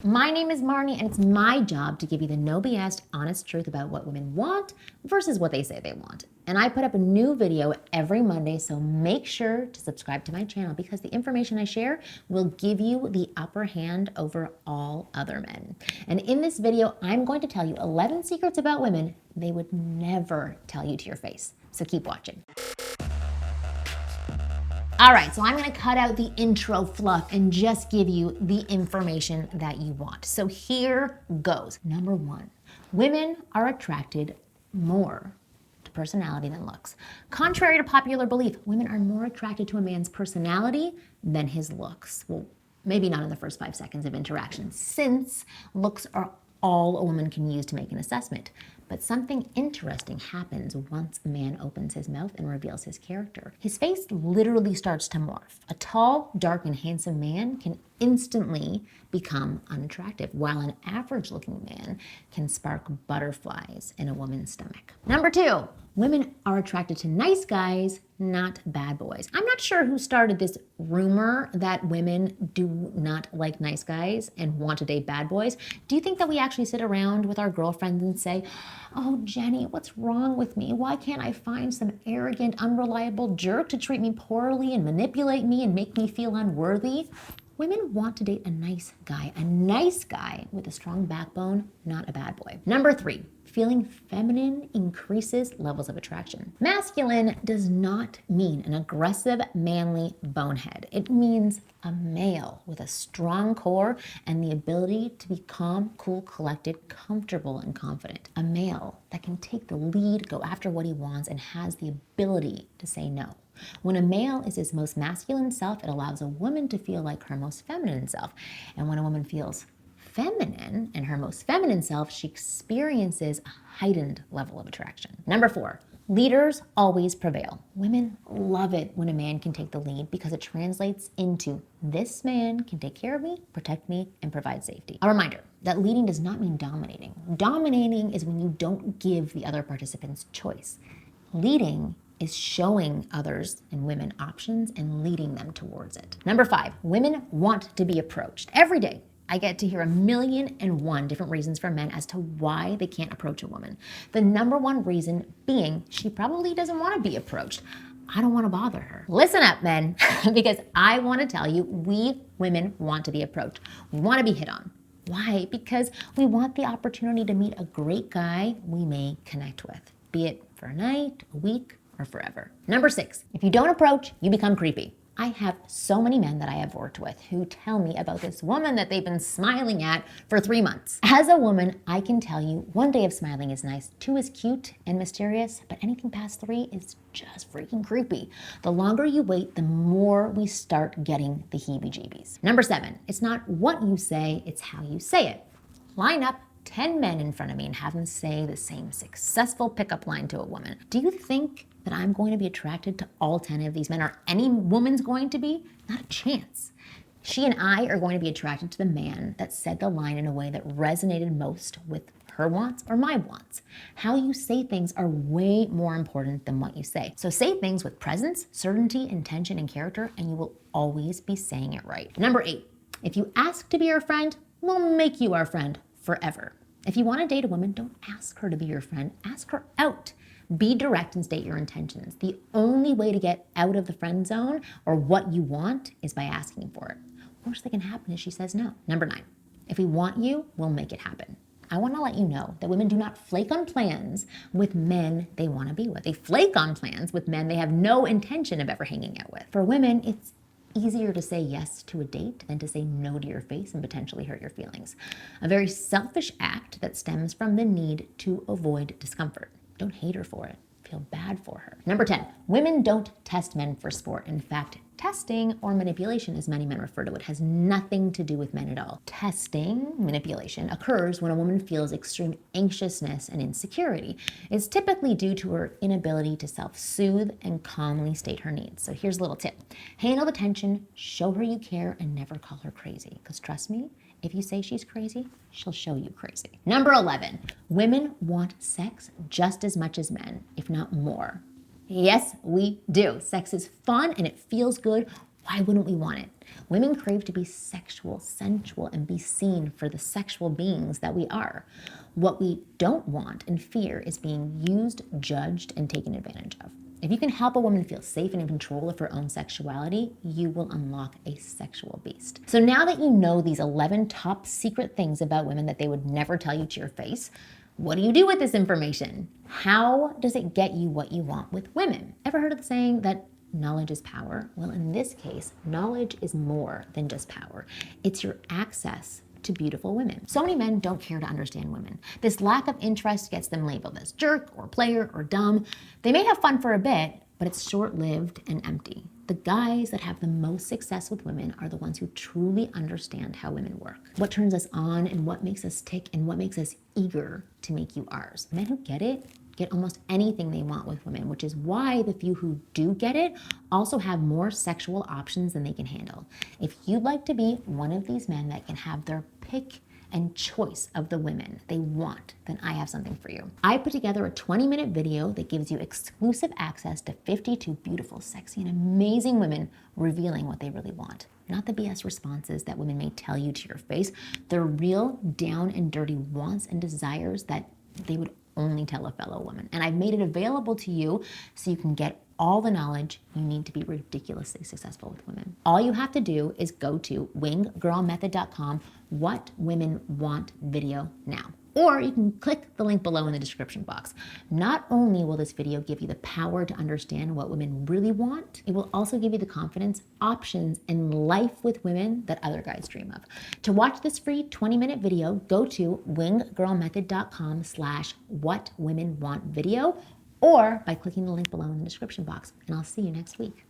My name is Marni, and it's my job to give you the no BS, honest truth about what women want versus what they say they want. And I put up a new video every Monday, so make sure to subscribe to my channel because the information I share will give you the upper hand over all other men. And in this video, I'm going to tell you 11 secrets about women they would never tell you to your face. So keep watching. All right, so I'm gonna cut out the intro fluff and just give you the information that you want. So here goes. Number one, women are attracted more to personality than looks. Contrary to popular belief, women are more attracted to a man's personality than his looks. Well, maybe not in the first 5 seconds of interaction, since looks are all a woman can use to make an assessment. But something interesting happens once a man opens his mouth and reveals his character. His face literally starts to morph. A tall, dark, and handsome man can instantly become unattractive, while an average-looking man can spark butterflies in a woman's stomach. Number two, women are attracted to nice guys, not bad boys. I'm not sure who started this rumor that women do not like nice guys and want to date bad boys. Do you think that we actually sit around with our girlfriends and say, "Oh, Jenny, what's wrong with me? Why can't I find some arrogant, unreliable jerk to treat me poorly and manipulate me and make me feel unworthy?" Women want to date a nice guy with a strong backbone, not a bad boy. Number three, feeling feminine increases levels of attraction. Masculine does not mean an aggressive, manly bonehead. It means a male with a strong core and the ability to be calm, cool, collected, comfortable, and confident. A male that can take the lead, go after what he wants, and has the ability to say no. When a male is his most masculine self, it allows a woman to feel like her most feminine self. And when a woman feels feminine and her most feminine self, she experiences a heightened level of attraction. Number four, leaders always prevail. Women love it when a man can take the lead because it translates into this man can take care of me, protect me, and provide safety. A reminder that leading does not mean dominating. Dominating is when you don't give the other participants choice. Leading is showing others and women options and leading them towards it. Number five, women want to be approached. Every day, I get to hear 1,000,001 different reasons from men as to why they can't approach a woman. The number one reason being she probably doesn't want to be approached. I don't want to bother her. Listen up, men, because I want to tell you, we women want to be approached. We want to be hit on. Why? Because we want the opportunity to meet a great guy we may connect with, be it for a night, a week, or forever. Number six, if you don't approach, you become creepy. I have so many men that I have worked with who tell me about this woman that they've been smiling at for 3 months. As a woman, I can tell you 1 day of smiling is nice, 2 is cute and mysterious, but anything past 3 is just freaking creepy. The longer you wait, the more we start getting the heebie-jeebies. Number seven, it's not what you say, it's how you say it. Line up 10 men in front of me and have them say the same successful pickup line to a woman. Do you think that I'm going to be attracted to all 10 of these men, or any woman's going to be? Not a chance. She and I are going to be attracted to the man that said the line in a way that resonated most with her wants or my wants. How you say things are way more important than what you say. So say things with presence, certainty, intention, and character, and you will always be saying it right. Number eight, if you ask to be our friend, we'll make you our friend forever. If you want to date a woman, don't ask her to be your friend, ask her out. Be direct and state your intentions. The only way to get out of the friend zone or what you want is by asking for it. Worst that can happen is she says no. Number nine, if we want you, we'll make it happen. I want to let you know that women do not flake on plans with men they want to be with. They flake on plans with men they have no intention of ever hanging out with. For women, it's easier to say yes to a date than to say no to your face and potentially hurt your feelings. A very selfish act that stems from the need to avoid discomfort. Don't hate her for it. Feel bad for her. Number 10, women don't test men for sport. In fact, testing or manipulation, as many men refer to it, has nothing to do with men at all. Testing, manipulation, occurs when a woman feels extreme anxiousness and insecurity. It's typically due to her inability to self-soothe and calmly state her needs. So here's a little tip. Handle the tension, show her you care, and never call her crazy. Because trust me, if you say she's crazy, she'll show you crazy. Number 11, women want sex just as much as men, if not more. Yes, we do. Sex is fun and it feels good Why wouldn't we want it? Women crave to be sexual, sensual, and be seen for the sexual beings that we are. What we don't want and fear is being used, judged, and taken advantage of. If you can help a woman feel safe and in control of her own sexuality, you will unlock a sexual beast. So now that you know these 11 top secret things about women that they would never tell you to your face, what do you do with this information? How does it get you what you want with women? Ever heard of the saying that knowledge is power? Well, in this case, knowledge is more than just power. It's your access to beautiful women. So many men don't care to understand women. This lack of interest gets them labeled as jerk or player or dumb. They may have fun for a bit, but it's short-lived and empty. The guys that have the most success with women are the ones who truly understand how women work. What turns us on and what makes us tick and what makes us eager to make you ours. Men who get it get almost anything they want with women, which is why the few who do get it also have more sexual options than they can handle. If you'd like to be one of these men that can have their pick and choice of the women they want, then I have something for you. I put together a 20-minute video that gives you exclusive access to 52 beautiful, sexy, and amazing women revealing what they really want. Not the BS responses that women may tell you to your face, the real down and dirty wants and desires that they would only tell a fellow woman. And I've made it available to you so you can get all the knowledge you need to be ridiculously successful with women. All you have to do is go to winggirlmethod.com, what women want video now. Or you can click the link below in the description box. Not only will this video give you the power to understand what women really want, it will also give you the confidence, options, and life with women that other guys dream of. To watch this free 20-minute video, go to winggirlmethod.com/whatwomenwantvideo or by clicking the link below in the description box. And I'll see you next week.